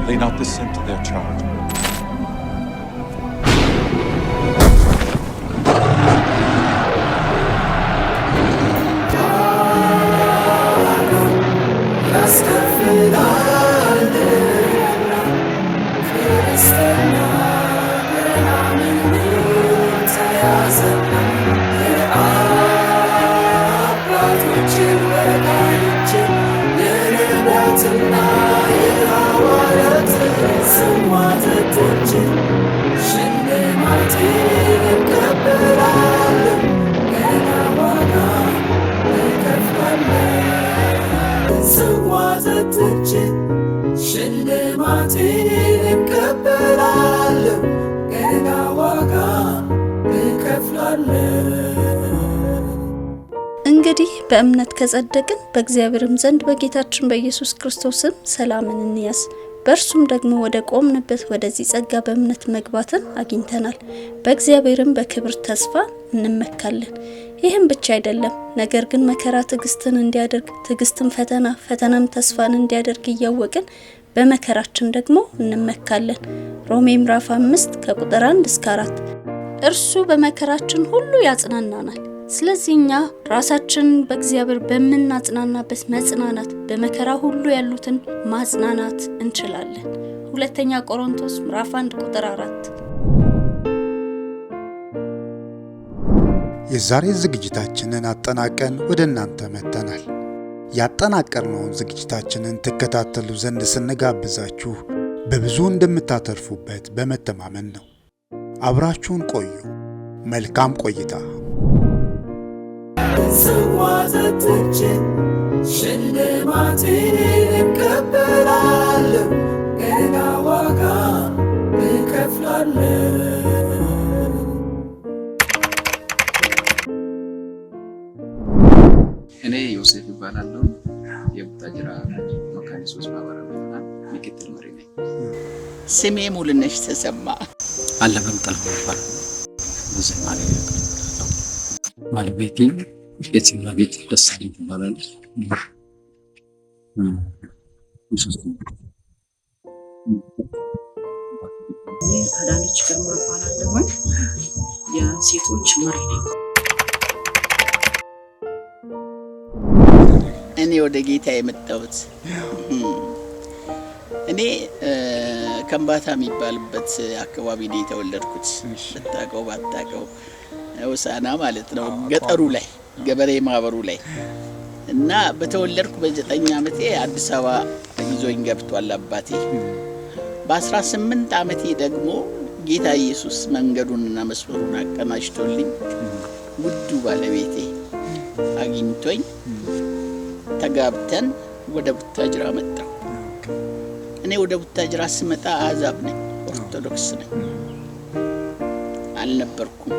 Probably not the sin to their child. እንግዲህ በእምነት ከጸደቅን በእግዚአብሔርም ዘንድ በጌታችን በኢየሱስ ክርስቶስም ሰላምን እንያዝ። በእርሱም ደግሞ ወደ ቆምንበት ወደዚህ ጸጋ በእምነት መግባትን አግኝተናል። በእግዚአብሔርም በክብር ተስፋ እንመካለን። ይህም ብቻ አይደለም፣ ነገር ግን መከራ ትዕግስትን እንዲያደርግ፣ ትዕግስትም ፈተና፣ ፈተናም ተስፋን እንዲያደርግ እያወቅን በመከራችን ደግሞ እንመካለን። ሮሜ ምዕራፍ 5 ከቁጥር 1 እስከ 4። እርሱ በመከራችን ሁሉ ያጽናናናል። ስለዚህ እኛ ራሳችንን በእግዚአብሔር በምናጽናናበት መጽናናት በመከራ ሁሉ ያሉትን ማጽናናት እንችላለን። ሁለተኛ ቆሮንቶስ ምዕራፍ 1 ቁጥር 4። የዛሬ ዝግጅታችንን አጠናቀን ወደ እናንተ መጥተናል። ያጠናቀርነውን ዝግጅታችንን ትከታተሉ ዘንድ ስንጋብዛችሁ በብዙ እንደምታተርፉበት በመተማመን ነው። አብራችሁን ቆዩ። መልካም ቆይታ። እኔ ዮሴፍ ይባላለሁ። የቡታጅራ መካነ ኢየሱስ ማህበራዊ ምክትል መሪ ነኝ። ስሜ ሙሉነሽ ተሰማ አለበም ጠልፎ ይባላል። በዘማሪ ነው ማለቤቴ የጽና ቤት ደሳለኝ ትባላለች። አዳነች ግርማ እባላለሁ። የሴቶች መሪ ነኝ። እኔ ወደ ጌታ የመጣሁት እኔ ከምባታ የሚባልበት አካባቢ ነው የተወለድኩት። በታቀው ባታቀው ወሳና ማለት ነው፣ ገጠሩ ላይ ገበሬ ማህበሩ ላይ እና በተወለድኩ በ9 ዓመቴ አዲስ አበባ ይዞኝ ገብቷል አባቴ። በ18 ዓመቴ ደግሞ ጌታ ኢየሱስ መንገዱንና መስመሩን አቀናጅቶልኝ ውዱ ባለቤቴ አግኝቶኝ ተጋብተን ወደ ቡታጅራ መጣሁ። እኔ ወደ ቡታጅራ ስመጣ አዛብ ነኝ፣ ኦርቶዶክስ ነኝ አልነበርኩም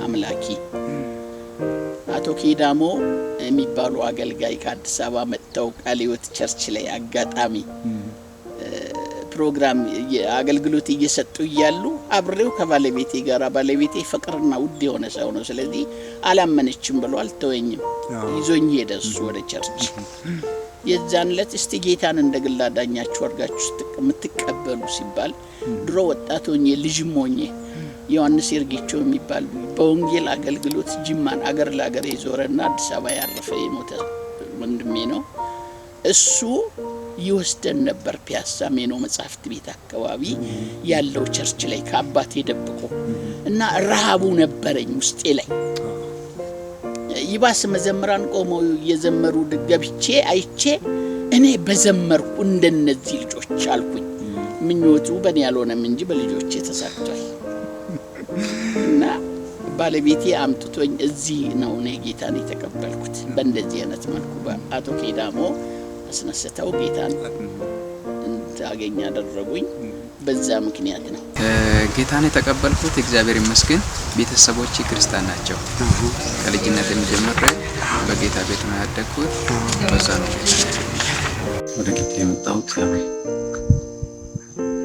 አምላኪ። አቶ ኪዳሞ የሚባሉ አገልጋይ ከአዲስ አበባ መጥተው ቃለ ሕይወት ቸርች ላይ አጋጣሚ ፕሮግራም አገልግሎት እየሰጡ እያሉ አብሬው ከባለቤቴ ጋር፣ ባለቤቴ ፍቅርና ውድ የሆነ ሰው ነው፣ ስለዚህ አላመነችም ብሎ አልተወኝም። ይዞኝ ሄደ እሱ ወደ ቸርች። የዛን ዕለት እስቲ ጌታን እንደግል አዳኛችሁ አድርጋችሁ የምትቀበሉ ሲባል ድሮ ወጣት ሆኜ ልጅም ሆኜ ዮሐንስ ይርጌቾ የሚባል በወንጌል አገልግሎት ጅማን አገር ለአገር የዞረና አዲስ አበባ ያረፈ የሞተ ወንድሜ ነው። እሱ ይወስደን ነበር ፒያሳ ሜኖ መጽሐፍት ቤት አካባቢ ያለው ቸርች ላይ ከአባቴ ደብቆ እና ረሃቡ ነበረኝ ውስጤ ላይ። ይባስ መዘምራን ቆመው እየዘመሩ ገብቼ አይቼ እኔ በዘመርኩ እንደነዚህ ልጆች አልኩኝ። ምኞቱ በእኔ ያልሆነም እንጂ በልጆቼ ተሳክቷል። እና ባለቤቴ አምጥቶኝ እዚህ ነው እኔ ጌታን የተቀበልኩት። በእንደዚህ አይነት መልኩ በአቶ ኬዳሞ አስነስተው ጌታን እንታገኝ አደረጉኝ። በዛ ምክንያት ነው ጌታን የተቀበልኩት። እግዚአብሔር ይመስገን ቤተሰቦቼ ክርስቲያን ናቸው። ከልጅነት ጀምሬ በጌታ ቤት ነው ያደግኩት። በዛ ነው ወደ ጌታ የመጣሁት።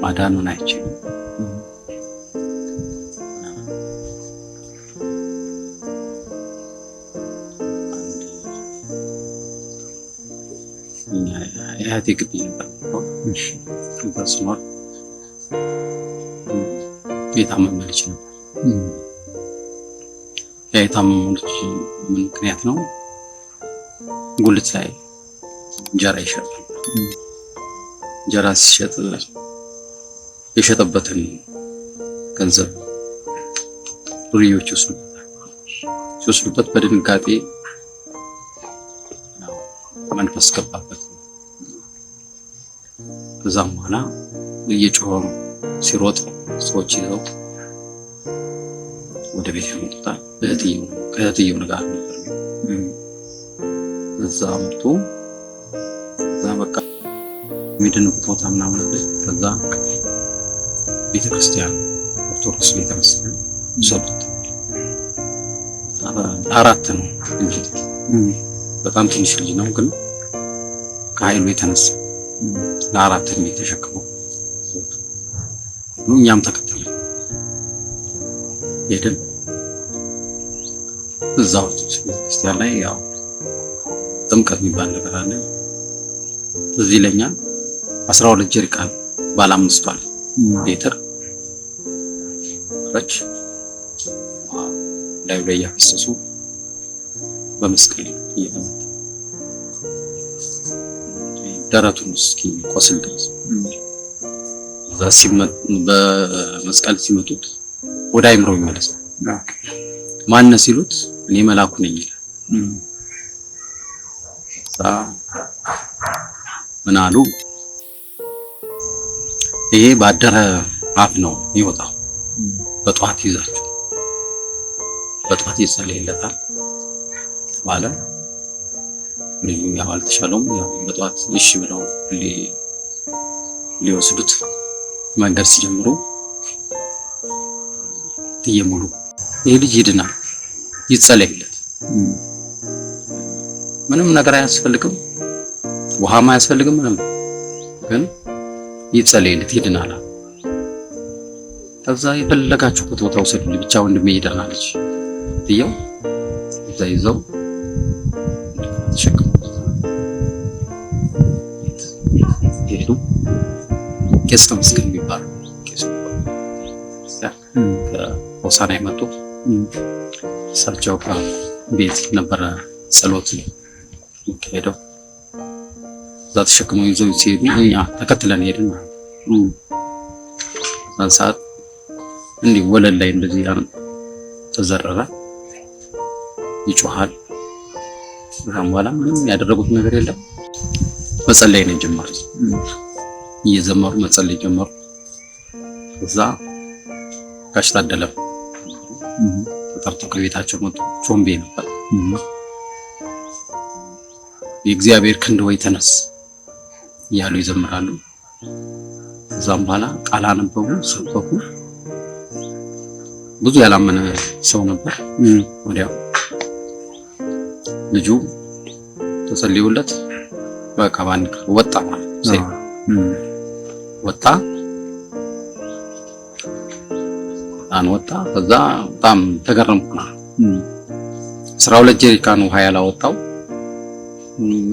ማዳኑን አይችልም እኛ የእህቴ ግቢ ነበር። እዛ ስኖር የታመመ ልጅ ነበር። የታመመ ልጅ ምን ምክንያት ነው? ጉልት ላይ እንጀራ ይሸጣል። እንጀራ ሲሸጥ የሸጠበትን ገንዘብ ዱርዬዎች ሲወስዱበት በድንጋጤ መንፈስ ገባበት። ከዛም በኋላ እየጮኸ ሲሮጥ ሰዎች ይዘው ወደ ቤት ያመጡታል። ከእህትየው ጋር ነበር እዛ መጥቶ እዛ በቃ የሚድንበት ቦታ ምናምን አለ። ከዛ ቤተክርስቲያን ኦርቶዶክስ ቤተክርስቲያን ሰጡት። አራት ነው እንጂ በጣም ትንሽ ልጅ ነው፣ ግን ከኃይሉ የተነሳ ለአራት ነው የተሸከመው። እኛም ተከተልን ሄድን። እዛው ቤተክርስቲያን ላይ ያው ጥምቀት የሚባል ነገር አለ። እዚህ ለኛ 12 ጀሪካን ባለ 5 ሊትር ረጭ ላይ ያፈሰሱ በመስቀል እየተመታ ደረቱን እስኪ ቆስል ድረስ እዛ በመስቀል ሲመቱት ወደ አይምሮ ይመለሳል። ማን ሲሉት እኔ መላኩ ነኝ ይላል። ምን አሉ? ይሄ ባደረ አፍ ነው ይወጣው። በጧት ይዛችሁ በጧት ይጸልይለታል ተባለ። ልዩ ያው አልተሻለውም። ያው በጧት እሺ ብለው ሊወስዱት መንገድ ሲጀምሩ ትየሙሉ ይሄ ልጅ ይድናል፣ ይጸልይለት፣ ምንም ነገር አያስፈልግም፣ ውሃም አያስፈልግም፣ ምንም ግን ይጸልይለት ይድናል። ከዛ የፈለጋችሁበት ቦታ ወሰዱልኝ፣ ብቻ ወንድሜ ይድናል ልጅ ትየው እዛ ይዘው ተሸክመው ሄዱ። ቄስ ተመስገን የሚባሉ ቄስ ከሆሳና የመጡ እሳቸው ቤት ነበረ ጸሎት ሄደው እዛ ተሸክመው ይዘው ሲሄዱ እኛ ተከትለን ሄድን። እዛን ሰዓት እንዲህ ወለል ላይ እንደዚህ ተዘረረ፣ ይጮሃል። ከዛም በኋላ ምንም ያደረጉት ነገር የለም። መጸለይ ነው የጀመሩት። እየዘመሩ መጸለይ ጀመሩ። እዛ ጋሽ ታደለ ተጠርተው ከቤታቸው መጡ። ቾምቤ ነበር። የእግዚአብሔር ክንድ ወይ ተነስ እያሉ ይዘምራሉ። ከዛም በኋላ ቃል አነበቡ፣ ሰበኩ። ብዙ ያላመነ ሰው ነበር። ወዲያው ልጁ ተጸልዮለት በቃ ባንክ ወጣ ማለት ወጣ ወጣ። ከዛ በጣም ተገረምኩ። 12 ጀሪካን ውሃ ያላወጣው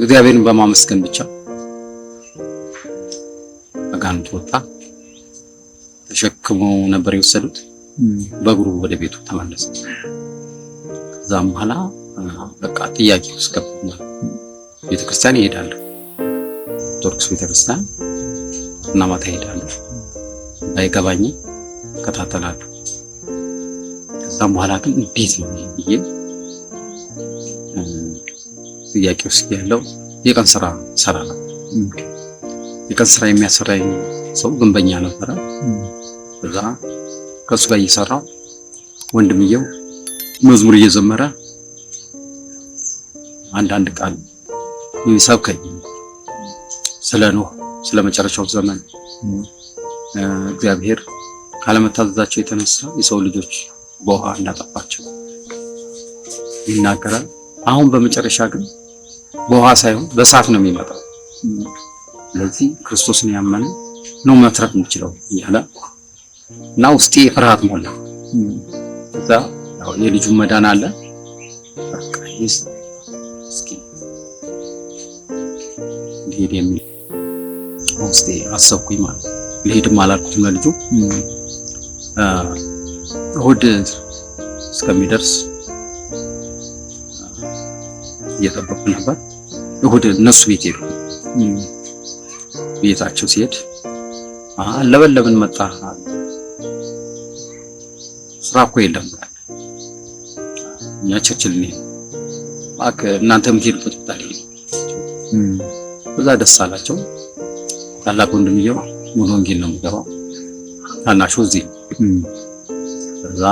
እግዚአብሔርን በማመስገን ብቻ አጋንንት ወጣ። ተሸክመው ነበር የወሰዱት። በእግሩ ወደ ቤቱ ተመለሰ። ከዛም በኋላ በቃ ጥያቄ ውስጥ ገባና ቤተክርስቲያን ይሄዳል። ኦርቶዶክስ ቤተክርስቲያን እና ማታ ይሄዳል። ባይገባኝ ከታተላሉ። ከዛም በኋላ ግን እንዴት ነው ብዬ ጥያቄ ውስጥ ያለው የቀን ስራ ሰራለሁ። የቀን ስራ የሚያሰራኝ ሰው ግንበኛ ነበረ። ከዛ ከሱ ጋር እየሰራው ወንድምየው መዝሙር እየዘመረ አንዳንድ ቃል ይሰብከኝ ስለ ኖህ፣ ስለ መጨረሻው ዘመን እግዚአብሔር ካለመታዘዛቸው የተነሳ የሰው ልጆች በውሃ እንዳጠፋቸው ይናገራል። አሁን በመጨረሻ ግን በውሃ ሳይሆን በእሳት ነው የሚመጣው። ስለዚህ ክርስቶስን ያመነ ነው መትረፍ የሚችለው እያለ እና ውስጤ ፍርሃት ሞላ። ከዛ ያው የልጁ መዳን አለ። በቃ እስኪ ልሄድ የሚል ውስጤ አሰብኩኝ ማለት ነው። ልሄድም አላልኩትም ለልጁ እሑድ እስከሚደርስ እየጠበቅኩ ነበር። እሑድ እነሱ ቤት ሄዱ። ቤታቸው ሲሄድ ለበለብን መጣ ስራ እኮ የለም እኛ ቸርችል ነን ባክ እናንተ የምትሄዱበት ቦታ ላይ በዛ ደስ አላቸው። ታላቅ ወንድምየው ሙሉ ወንጌል ነው የሚገባው፣ ታናሹ እዚህ ከዛ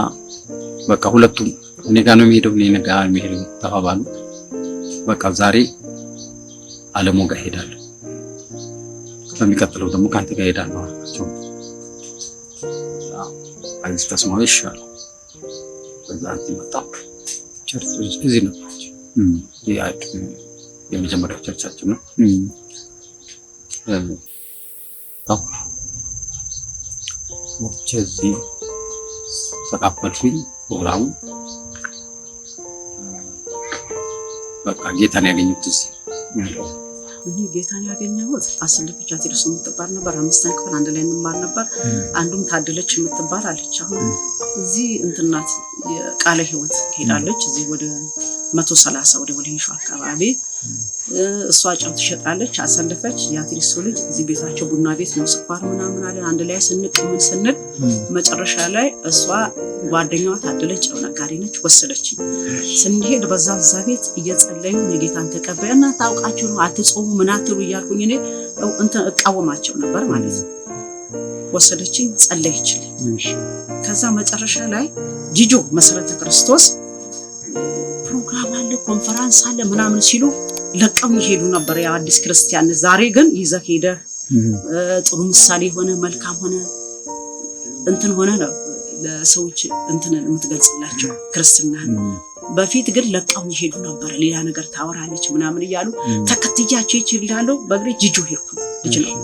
በቃ ሁለቱም እኔ ጋር ነው የሚሄደው እኔ ጋር ነው የሚሄደው ተባባሉ። በቃ ዛሬ አለሙ ጋር ሄዳለሁ በሚቀጥለው ደግሞ ካንተ ጋር ሄዳለሁ አላቸው። አይስ ተስማው ይሻላል። በዛ መጣ ቸርች እዚህ ነው የመጀመሪያው ቸርቻችን ነው። እዚህ ተቃፈልኩኝ ፕሮግራሙ በቃ ጌታን ያገኘሁት እዚህ እኔ ጌታን ያገኘሁት አሰለፈች አትሪስ የምትባል ነበር። 5ኛ ክፍል አንድ ላይ እንማር ነበር። አንዱም ታደለች የምትባል አለች። አሁን እዚህ እንትናት የቃለ ሕይወት ሄዳለች። እዚህ ወደ 130 ወደ ወሊንሾ አካባቢ እሷ ጨው ትሸጣለች። አሰለፈች የአትሪስ ልጅ እዚህ ቤታቸው ቡና ቤት ነው፣ ስኳር ምናምን አለ። አንድ ላይ ስንቀምን ስንል መጨረሻ ላይ እሷ ጓደኛዋ ታደለች ጨው ነጋዴ ነች፣ ወሰደች። ስንሄድ በዛ ቤት እየጸለዩ የጌታን ተቀበልና ታውቃችሁ ነው አትጾሙ ምን አትሉ እያልኩኝ እኔ እንትን እቃወማቸው ነበር ማለት ነው። ወሰደችኝ፣ ጸለየችልኝ። ከዛ መጨረሻ ላይ ጂጆ መሰረተ ክርስቶስ ፕሮግራም አለ ኮንፈረንስ አለ ምናምን ሲሉ ለቀው ይሄዱ ነበር። ያ አዲስ ክርስቲያን ዛሬ ግን ይዘህ ሄደህ ጥሩ ምሳሌ ሆነ መልካም ሆነ እንትን ሆነ ነው ለሰዎች እንትን የምትገልጽላቸው ክርስትና። በፊት ግን ለቀው ይሄዱ ነበር። ሌላ ነገር ታወራለች ምናምን እያሉ ተከትያቸው ይችላሉ። በእግሬ ጂጆ ሄድኩ እችላል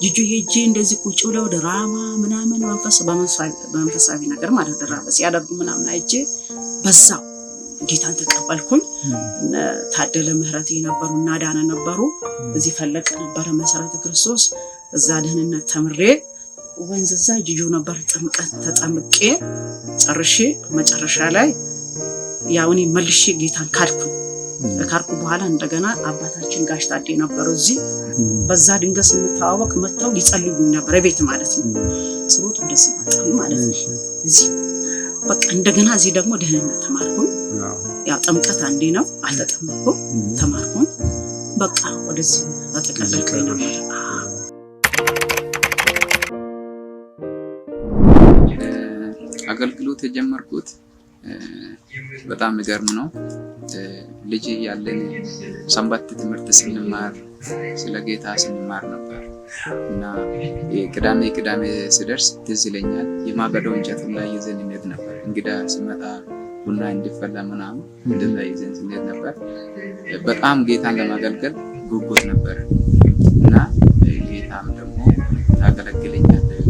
ጂጆ ሄጄ እንደዚህ ቁጭ ብለው ድራማ ምናምን በመንፈሳዊ ነገር ማለት ድራማ ሲያደርጉ ምናምን አይቼ በዛው ጌታን ተቀበልኩኝ። ታደለ ምህረት የነበሩና ዳነ ነበሩ። እዚህ ፈለቀ ነበር መሰረተ ክርስቶስ እዛ ደህንነት ተምሬ ወንዝዛ ጂጆ ነበር ጥምቀት ተጠምቄ ጨርሼ መጨረሻ ላይ ያውኔ መልሼ ጌታን ካድኩ በኋላ እንደገና አባታችን ጋሽ ታዴ ነበሩ እዚህ። በዛ ድንገት ስንተዋወቅ መጥተው ይጸልዩኝ ነበር ቤት ማለት ነው። ስሮጥ እንደዚህ መጣሁ ማለት ነው እዚህ በቃ እንደገና እዚህ ደግሞ ደህንነት ተማርኩኝ። ያው ጥምቀት አንዴ ነው አልተጠመኩም፣ ተማርኩኝ። በቃ ወደዚህ ተጠቀለልኩኝ ነበር። አገልግሎት የጀመርኩት በጣም የሚገርም ነው። ልጅ ያለን ሰንበት ትምህርት ስንማር ስለ ጌታ ስንማር ነበር እና ቅዳሜ ሲደርስ ትዝ ይለኛል የማገዶ እንጨቱን ላይ ይዘን እንሄድ ነበር። እንግዳ ሲመጣ ቡና እንዲፈላ ምናምን እንደዛ ይዘን እንሄድ ነበር። በጣም ጌታን ለማገልገል ጉጉት ነበር እና ጌታም ደግሞ ታገለግለኛለህ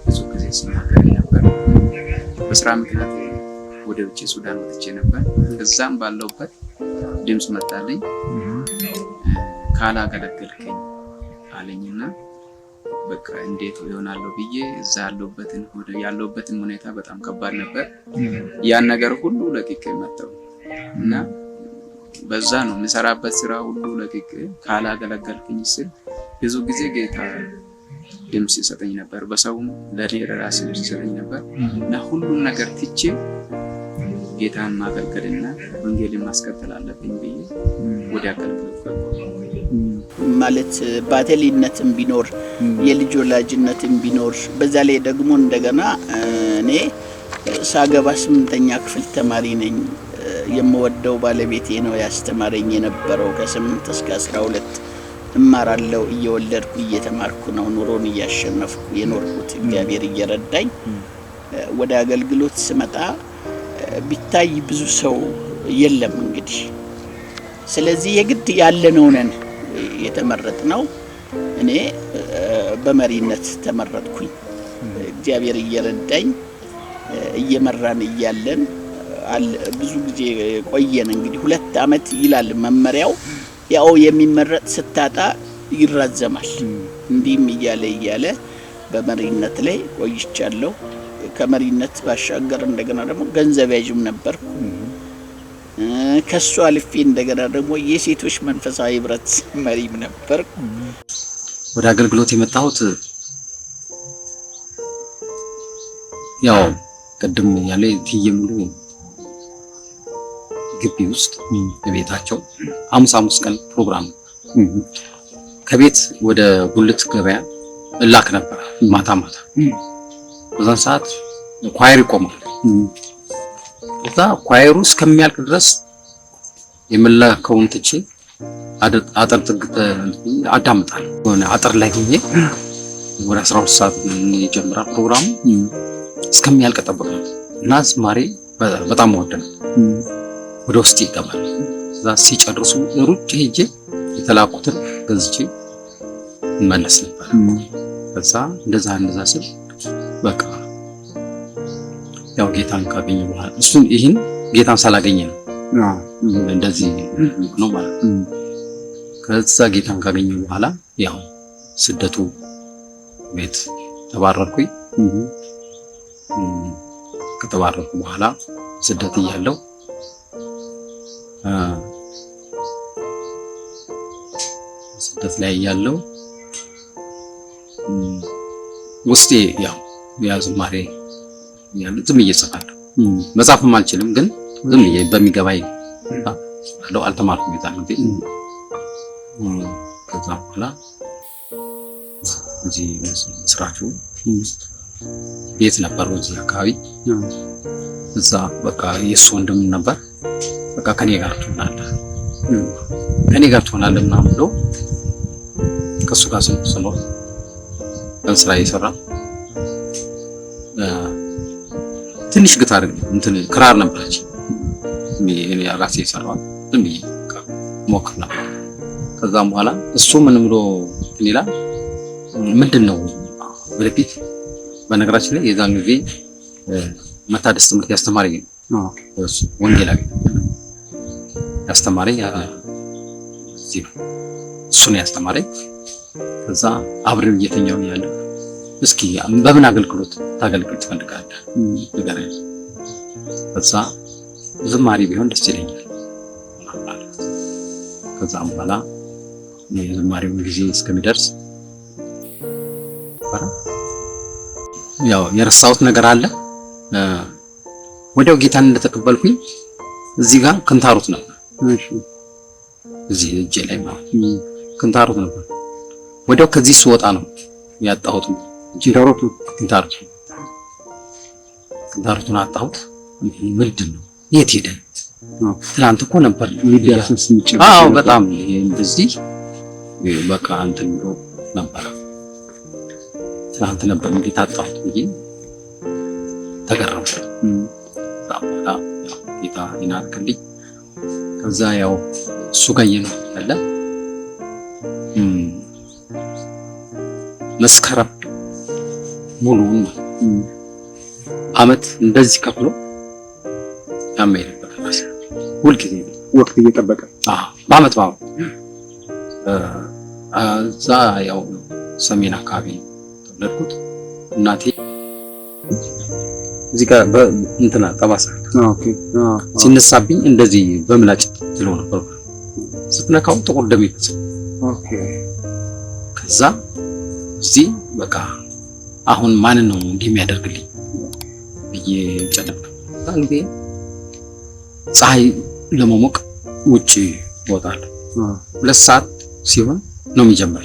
ብዙ ጊዜ ሲናገር ነበር። በስራ ምክንያት ወደ ውጭ ሱዳን ወጥቼ ነበር። እዛም ባለውበት ድምጽ መጣልኝ ካላገለገልከኝ አለኝና በቃ እንዴት ይሆናል ብዬ እዛ ያለውበትን ሁኔታ በጣም ከባድ ነበር። ያን ነገር ሁሉ ለቅቄ መጣሁ እና በዛ ነው የምሰራበት ስራ ሁሉ ለቅቄ ካላገለገልከኝ ስል ብዙ ጊዜ ጌታ ድምጽ ይሰጠኝ ነበር። በሰውም ለኔ ራሴ ድምጽ ይሰጠኝ ነበር እና ሁሉም ነገር ትቼ ጌታን ማገልገልና ወንጌልን ማስቀጠል አለብኝ ብዬ ወደ አገልግሎት ገባሁ። ማለት ባተሊነትም ቢኖር የልጅ ወላጅነትም ቢኖር በዛ ላይ ደግሞ እንደገና እኔ ሳገባ 8ኛ ክፍል ተማሪ ነኝ። የምወደው ባለቤቴ ነው ያስተማረኝ የነበረው። ከ8 እስከ 12 እማራለሁ። እየወለድኩ እየተማርኩ ነው ኑሮን እያሸነፍኩ የኖርኩት እግዚአብሔር እየረዳኝ። ወደ አገልግሎት ስመጣ ቢታይ ብዙ ሰው የለም እንግዲህ። ስለዚህ የግድ ያለነው ነን የተመረጥነው። እኔ በመሪነት ተመረጥኩኝ። እግዚአብሔር እየረዳኝ እየመራን እያለን ብዙ ጊዜ ቆየን። እንግዲህ 2 አመት ይላል መመሪያው። ያው የሚመረጥ ስታጣ ይራዘማል። እንዲህም እያለ በመሪነት ላይ ቆይቻለሁ። ከመሪነት ባሻገር እንደገና ደግሞ ገንዘብ ያዥም ነበር። ከሱ አልፌ እንደገና ደግሞ የሴቶች መንፈሳዊ ህብረት መሪም ነበር። ወደ አገልግሎት የመጣሁት ያው ቅድም ያለ ትየሙሉ ግቢ ውስጥ በቤታቸው ሐሙስ ቀን ፕሮግራም ከቤት ወደ ጉልት ገበያ እላክ ነበር ማታ። በዛን ሰዓት ኳየር ይቆማል። እዛ ኳየሩ እስከሚያልቅ ድረስ የመላከውን ትቼ አጥር ጥግ አዳምጣለሁ። ሆነ አጥር ላይ ሆኜ ወደ 12 ሰዓት ይጀምራል ፕሮግራሙ። እስከሚያልቅ ጠብቃለሁ እና ዝማሬ በጣም ወደናል። ወደ ውስጥ ይገባል። እዛ ሲጨርሱ ሩጭ ሄጄ የተላኩትን ገዝቼ መለስ ነበር። ከዛ እንደዛ ስል በቃ ያው ጌታን ካገኘ በኋላ ይህን ጌታን ሳላገኘ ነው እንደዚህ ነው ማለት ነው። ከዛ ጌታን ካገኘ በኋላ ያው ስደቱ ቤት ተባረርኩኝ። ከተባረርኩ በኋላ ስደት እያለው ስደት ላይ እያለው ውስጤ ያው ዝማሬ ያለ ዝም እየጻፋለሁ። መጻፍም አልችልም፣ ግን ዝም በሚገባኝ አለው። አልተማርኩም የዛን ጊዜ። ከዛ በኋላ እዚህ መስራቹ ቤት ነበር እዚህ አካባቢ። እዛ በቃ የእሱ ወንድም ነበር። በቃ ከኔ ጋር ትሆናለህ ምናምን ብሎ ከእሱ ጋር ስኖር ስራ እየሰራ ትንሽ ግታር ክራር ነበረች እኔ ራሴ የሰራው ዝም ብዬ ሞክር ነበር። ከዛም በኋላ እሱ ምን ብሎ ይላል ምንድነው ወደፊት። በነገራችን ላይ የዛን ጊዜ መታደስ ትምህርት ያስተማረኝ ነው። እሱ ወንጌላዊ ያስተማረኝ እሱ ነው ያስተማረኝ። ከዛ አብረን እየተኛው ያለ እስኪ በምን አገልግሎት ታገልግል ትፈልጋለህ ንገረኝ። ከዛ ዝማሬ ቢሆን ደስ ይለኛል። ከዛም በኋላ የዝማሬውን ጊዜ እስከሚደርስ ያው የረሳሁት ነገር አለ። ወዲያው ጌታን እንደተቀበልኩኝ እዚህ ጋር ክንታሩት ነበር። እዚህ እጄ ላይ ማለት ክንታሩት ነበር። ወዲያው ከዚህ ስወጣ ነው ያጣሁት ክንታሩቱን አጣሁት። ምንድን ነው የት ሄደ? ትናንት እኮ ነበር በጣም እንደዚህ በቃ እንትን ብሎ ነበር። ትናንት ነበር እንዴት አጣሁት ብዬ ተገረምኩ። ጌታ ይናርክልኝ። ከዛ ያው እሱ ጋር ያለ መስከረም ሙሉውን አመት እንደዚህ ከፍሎ ያመኝ ነበር። ሁልጊዜ ወቅት እየጠበቀ በአመት እዛ ያው ሰሜን አካባቢ ተወለድኩት። እናቴ እዚህ ጋር እንትና ጠባሳ ሲነሳብኝ እንደዚህ በምላጭ ትለው ነበር። ስትነካው ጥቁር ደም ይፈሳል። ከዛ እዚህ በቃ አሁን ማንን ነው እንዲህ የሚያደርግልኝ ብዬ ጨነቅኩ። እንዴ ፀሐይ ለመሞቅ ውጪ እወጣለሁ። 2 ሰዓት ሲሆን ነው የሚጀምር።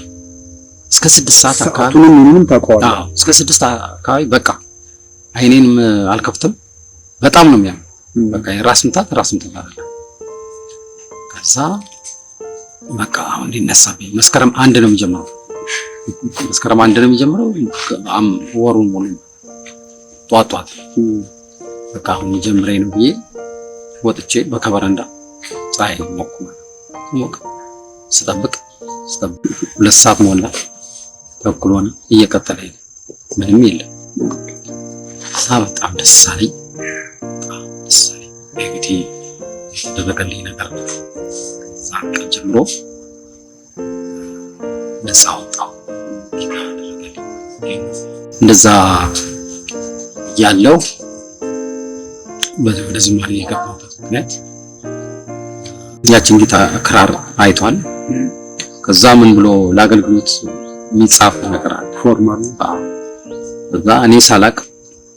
እስከ 6 ሰዓት አካባቢ ምንም ታውቀዋለህ። እስከ 6 ሰዓት አካባቢ በቃ አይኔንም አልከፍትም። በጣም ነው የሚያም በቃ ራስ ምታት አይደለም። ከዛ በቃ አሁን ሊነሳብኝ መስከረም 1 ነው የሚጀምረው። መስከረም 1 ነው የሚጀምረው። ወሩን ሙሉ ጧት በቃ አሁን ጀምሬ ነው ብዬ ወጥቼ በከበረንዳ ፀሐይ ሞቅ ስጠብቅ 2 ሰዓት ሞላ ተኩል ሆነ። እየቀጠለ ምንም የለም። በጣም ደስ አለኝ። እንግዲህ የተደረገልኝ ነገር ከዛ ቀን ጀምሮ ነፃ ወጣሁ። እንደዛ ያለው ወደ ዝማሬ የገባሁበት ምክንያት ያችን ጌታ ክራር አይቷል። ከዛ ምን ብሎ ለአገልግሎት የሚጻፍ ነገር አለ ፎርማል። ከዛ እኔ ሳላቅ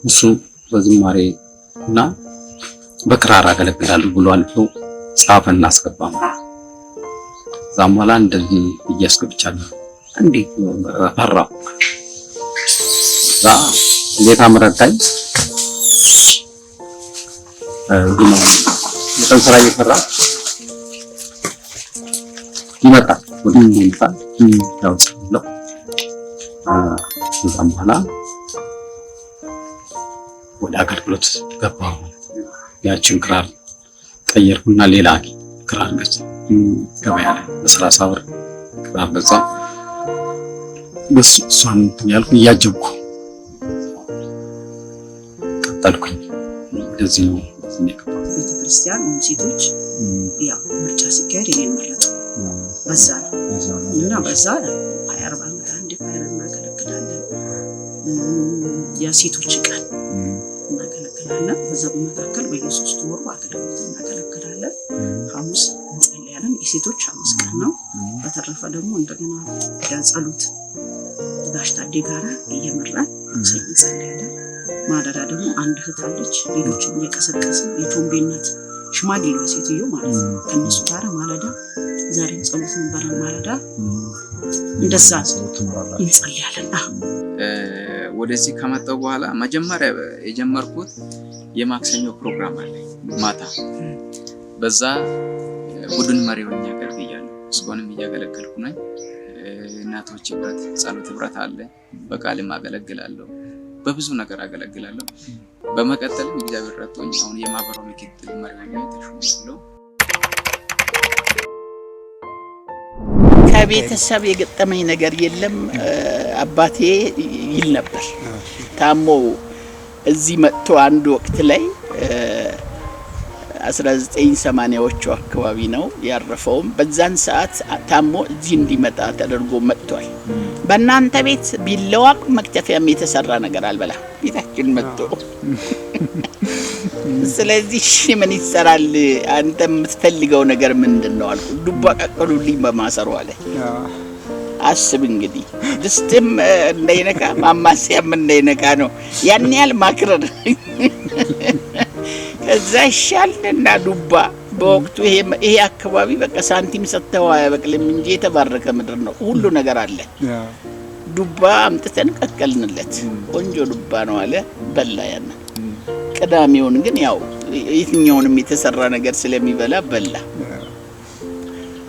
እሱ በዝማሬ እና በክራር አገለግላለሁ ብሏል ብሎ ጻፈና አስገባ። ዛማላ እንደዚህ እያስገብቻለሁ እንዴ ፈራሁ። ጌታ ምረዳኝ። በጣም ስራ እየፈራ ይመጣል ወደ ይመጣል ያው ነው። ከዛም በኋላ ወደ አገልግሎት ገባሁ። ያችን ክራር ቀየርኩና ሌላ ክራር ገዛሁ። ገበያ ላይ በ30 ብር ክራር ገዛሁ። እሷን ያልኩ እያጀብኩ ቀጠልኩኝ። እንደዚህ ነው ቤተክርስቲያን ሴቶች ያው ምርጫ ሲካሄድ እኔን መረጡ። በዛ ነው እና በዛ 40 ዓመት አንድ ፋይር እናገለግላለን። የሴቶች ቀን እናገለግላለን። በዛ በመካከል በየሶስት ወሩ አገልግሎት እናገለግላለን። ሐሙስ እንጸልያለን። የሴቶች ሐሙስ ቀን ነው። በተረፈ ደግሞ እንደገና ጸሎት ጋሽ ታዴ ጋራ እየመራን እንጸልያለን። ማለዳ ደግሞ አንድ እህት አለች። ሌሎችም እየቀሰቀሰ የቾምቤ እናት ሽማግሌዋ ሴትዮ ማለት ነው። ከነሱ ጋር ማለዳ ዛሬም ጸሎት ነበር። ማለዳ እንደዛ እንጸልያለን። ወደዚህ ከመጣሁ በኋላ መጀመሪያ የጀመርኩት የማክሰኞ ፕሮግራም አለ ማታ። በዛ ቡድን መሪ ሆኜ አገልግያለሁ። እስካሁንም እያገለገልኩ ነኝ። እናቶች ህብረት፣ ጸሎት ህብረት አለ። በቃልም አገለግላለሁ። በብዙ ነገር አገለግላለሁ። በመቀጠልም እግዚአብሔር ረድቶኝ አሁን የማህበሩ ምክትል መሪ ሆኜ ተሾምኩ። ከቤተሰብ የገጠመኝ ነገር የለም። አባቴ ይል ነበር ታሞ እዚህ መጥቶ አንድ ወቅት ላይ 1980ዎቹ አካባቢ ነው ያረፈውም። በዛን ሰዓት ታሞ እዚህ እንዲመጣ ተደርጎ መጥቷል። በእናንተ ቤት ቢላዋ መክተፊያም የተሰራ ነገር አልበላ ቤታችን መጥቶ ስለዚህ ምን ይሰራል አንተ የምትፈልገው ነገር ምንድነው አልኩ። ዱባ ቀቀሉልኝ በማሰሩ አለ። አስብ እንግዲህ ድስትም እንደይነካ ማማሲያም እንደይነካ ነው ያን ያህል ማክረር። ከዛ ይሻልና ዱባ በወቅቱ ይሄ አካባቢ በቃ ሳንቲም ሰጥተው አያበቅልም እንጂ የተባረከ ምድር ነው። ሁሉ ነገር አለ። ዱባ አምጥተን ቀቀልንለት። ቆንጆ ዱባ ነው አለ። በላ ያና ቅዳሜውን ግን ያው የትኛውንም የተሰራ ነገር ስለሚበላ በላ።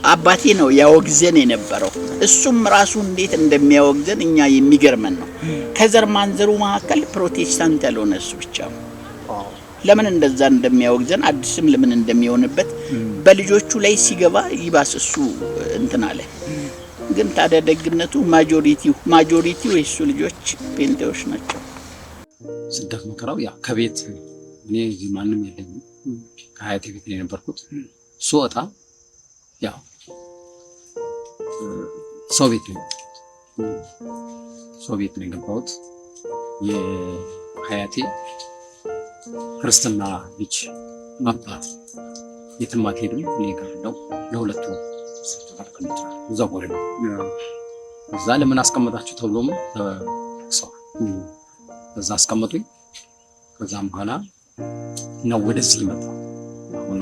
አባቴ ነው ያወግዘን የነበረው። እሱም ራሱ እንዴት እንደሚያወግዘን እኛ የሚገርመን ነው። ከዘር ማንዘሩ መካከል ፕሮቴስታንት ያልሆነ እሱ ብቻ ነው። ለምን እንደዛ እንደሚያወግዘን አዲስም ለምን እንደሚሆንበት በልጆቹ ላይ ሲገባ ይባስ እሱ እንትን አለ። ግን ታዲያ ደግነቱ ማጆሪቲው የሱ ልጆች ፔንቴዎች ናቸው። ስደት መከራው ያ ከቤት እኔ እዚህ ማንም የለኝም። ከአያቴ ቤት ነው የነበርኩት። ስወጣ ያው ሰው ቤት ነው የገባሁት። የአያቴ ክርስትና ልጅ ማባት የትም አትሄድም እኔ ጋር ነው። ለሁለቱ ተፈቀደ እዛ ወሬ ነው። እዛ ለምን አስቀመጣችሁ ተብሎም ሰው እዛ አስቀመጡኝ። ከዛም በኋላ ነው ወደዚህ መጣሁ። አሁን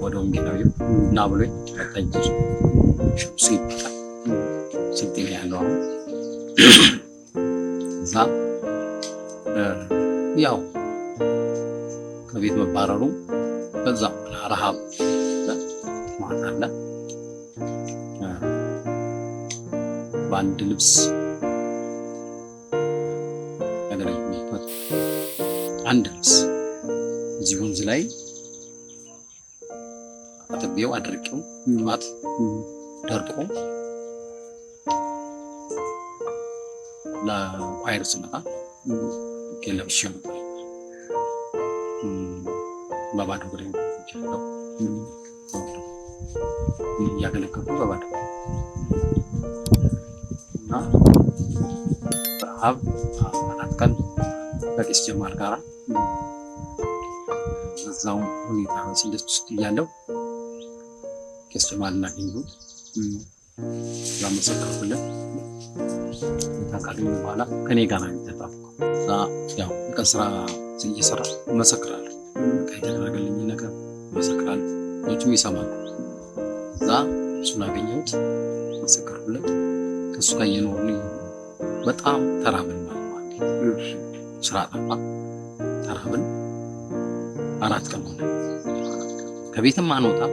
ወደ ወንጌላዊው እና ብሎኝ ተጠኝ ሸምሱ ይባላል ስልጤ ያለው አሁን እዛ ያው ከቤት መባረሩ በዛ ረሃብ ማታለ በአንድ ልብስ ያገለግሉበት አንድ ልብስ እዚህ ወንዝ ላይ አጥቤው አድርቄው ማት ደርቆ ለኳይር ስመጣ ለብሼ ነበር። በባዶ እግሬ ነው ያገለገልኩት። በባዶ ረሃብ 4 ቀን ከቄስ ጀማል ጋር በዛው ሁኔታ ስደት ውስጥ እያለሁ ቄስ ጀማል እናገኘሁት። መሰከርኩለት። ካገኘሁ በኋላ ከኔ ጋር ነው የተጣበቀው። ያው የቀን ስራ እየሰራ መሰክራለሁ። የተደረገልኝ ነገር መሰክራለሁ። ሌሎችም ይሰማሉ። እዛ እሱን አገኘሁት፣ መሰከርኩለት። ከእሱ ጋር እየኖርን በጣም ተራብን ማለት ነው። ስራ ጠፋ፣ ተራብን። 4 ቀን ሆነ። ከቤትም አንወጣም።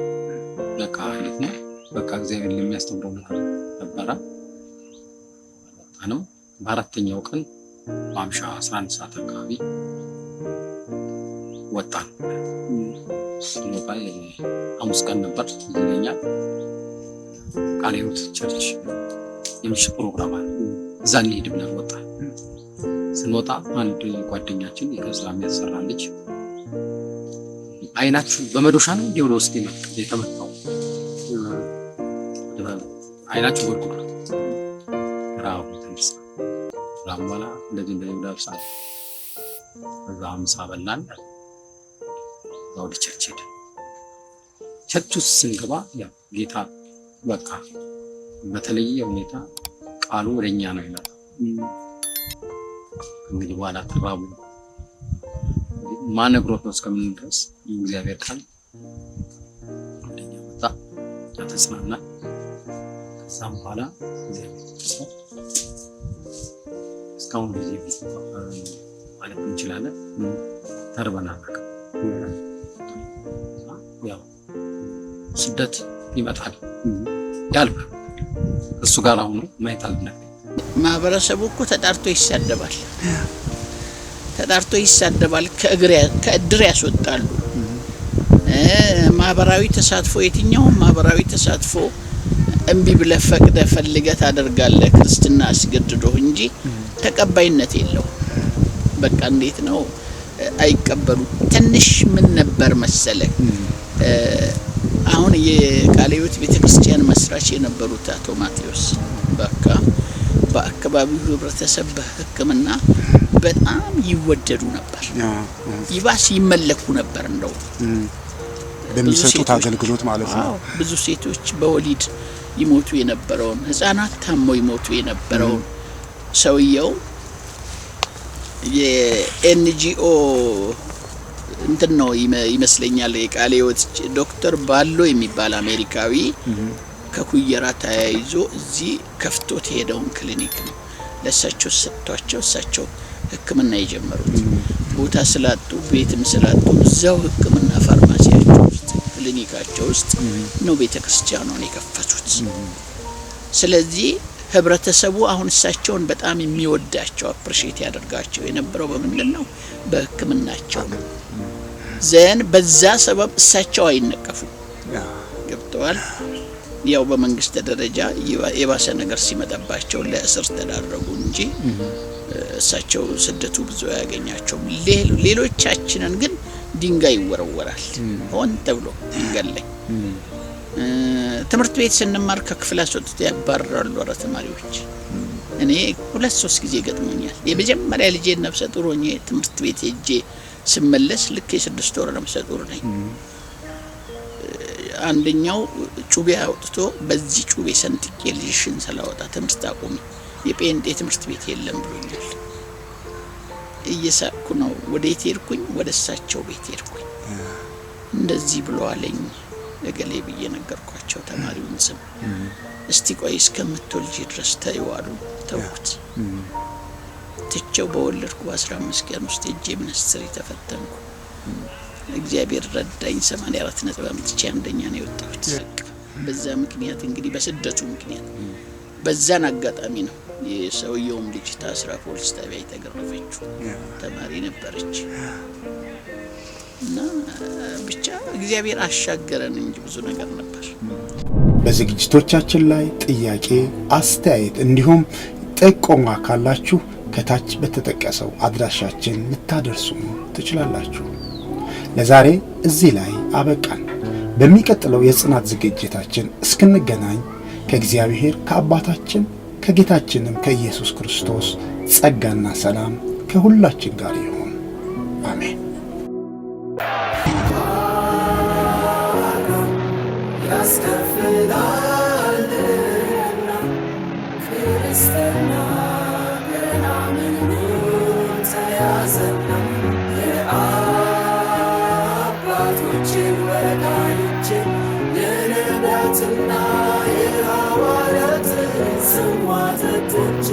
በቃ እንዴት ነው በቃ እግዚአብሔር ለሚያስተምረው ነገር ነበረ። አንም በአራተኛው ቀን ማምሻ 11 ሰዓት አካባቢ ወጣን። ሲወጣ ሐሙስ ቀን ነበር ይለኛል። ቃለ ሕይወት ቸርች የምሽት ፕሮግራም አለ። እዛ እንሂድ ብለን ወጣን። ስንወጣ አንድ ጓደኛችን የከስራ የሚያሰራ ልጅ አይናችሁ በመዶሻ ነው እንዲህ ወደ ውስጥ የተመታው አይናችሁ ወርቁ ራው ተንስ ራምባላ እንደዚህ ዳብሳ እዛ ምሳ በላን። ወደ ቸርች ሄድን። ቸርች ውስጥ ስንገባ ያው ጌታ በቃ በተለየ ሁኔታ ቃሉ ወደኛ ነው የመጣው። እንግዲህ በኋላ ተራቡ ማን ነግሮት ነው እስከምን ድረስ እግዚአብሔር ቃል ወደኛ መጣ። ተጽናና። ከዛም በኋላ እስካሁን ጊዜ ማለት እንችላለን ተርበናል። ያው ስደት ይመጣል ያልፋል። እሱ ጋር አሁን ማይታል ነገር ማህበረሰቡ እኮ ተጣርቶ ይሳደባል፣ ከእድር ያስወጣሉ። ማህበራዊ ተሳትፎ የትኛውም ማህበራዊ ተሳትፎ እምቢ ብለህ ፈቅደህ ፈልገህ ታደርጋለህ። ክርስትና አስገድዶህ እንጂ ተቀባይነት የለው። በቃ እንዴት ነው አይቀበሉ። ትንሽ ምን ነበር መሰለህ አሁን የቃለ ሕይወት ቤተክርስቲያን መስራች የነበሩት አቶ ማቴዎስ በቃ በአካባቢው ህብረተሰብ በሕክምና በጣም ይወደዱ ነበር። ይባስ ይመለኩ ነበር። እንደው በሚሰጡት አገልግሎት ማለት ነው። ብዙ ሴቶች በወሊድ ይሞቱ የነበረውን፣ ህፃናት ታሞ ይሞቱ የነበረውን ሰውየው የኤንጂኦ እንትን ነው ይመስለኛል የቃለ ሕይወት ዶክተር ባሎ የሚባል አሜሪካዊ ከኩየራ ተያይዞ እዚህ ከፍቶት ሄደውን ክሊኒክ ነው ለሳቸው ሰጥቷቸው እሳቸው ህክምና የጀመሩት። ቦታ ስላጡ ቤትም ስላጡ እዛው ህክምና ፋርማሲያቸው ውስጥ ክሊኒካቸው ውስጥ ነው ቤተክርስቲያኑን የከፈቱት። ስለዚህ ህብረተሰቡ አሁን እሳቸውን በጣም የሚወዳቸው አፕሪሺየት ያደርጋቸው የነበረው በምንድነው? በህክምናቸው ነው። ዘን በዛ ሰበብ እሳቸው አይነቀፉም። ገብተዋል። ያው በመንግስት ደረጃ የባሰ ነገር ሲመጣባቸው ለእስር ተዳረጉ እንጂ እሳቸው ስደቱ ብዙ ያገኛቸውም። ሌሎቻችንን ግን ድንጋይ ይወረወራል ሆን ተብሎ ድንጋይ ላይ ትምህርት ቤት ስንማር ከክፍል አስወጥቶ ያባረራሉ ተማሪዎች። እኔ 2-3 ጊዜ ገጥሞኛል። የመጀመሪያ ልጄ ነፍሰ ጡር ሆኜ ትምህርት ቤት ሄጄ ስመለስ ልክ የ6 ወር ነፍሰ ጡር ነኝ። አንደኛው ጩቤ አውጥቶ በዚህ ጩቤ ሰንጥቄ ልጅሽን ስላወጣ ትምህርት አቁሚ፣ የጴንጤ ትምህርት ቤት የለም ብሎኛል። እየሳቅኩ ነው። ወዴት ሄድኩኝ? ወደ እሳቸው ቤት ሄድኩኝ። እንደዚህ ብሎ አለኝ ለገሌ ብዬ ነገርኳቸው ተማሪውን ስም። እስቲ ቆይ እስከምትወልጂ ድረስ ተይዋሉ። ተውኩት። ትቼው በወለድኩ በ15 ቀን ውስጥ እጄ ሚኒስትሪ ተፈተንኩ። እግዚአብሔር ረዳኝ። 84 ነጥብ አምጥቼ አንደኛ ነው የወጣሁት። በዛ ምክንያት እንግዲህ በስደቱ ምክንያት በዛን አጋጣሚ ነው የሰውየውም ልጅ ታስራ ፖሊስ ጣቢያ የተገረፈችው። ተማሪ ነበረች እና ብቻ እግዚአብሔር አሻገረን እንጂ ብዙ ነገር ነበር። በዝግጅቶቻችን ላይ ጥያቄ፣ አስተያየት እንዲሁም ጥቆማ ካላችሁ ከታች በተጠቀሰው አድራሻችን ልታደርሱ ትችላላችሁ። ለዛሬ እዚህ ላይ አበቃን። በሚቀጥለው የጽናት ዝግጅታችን እስክንገናኝ ከእግዚአብሔር ከአባታችን ከጌታችንም ከኢየሱስ ክርስቶስ ጸጋና ሰላም ከሁላችን ጋር ይሁን። አሜን። የነቢያትና የሐዋርያት ስሟ ተጠች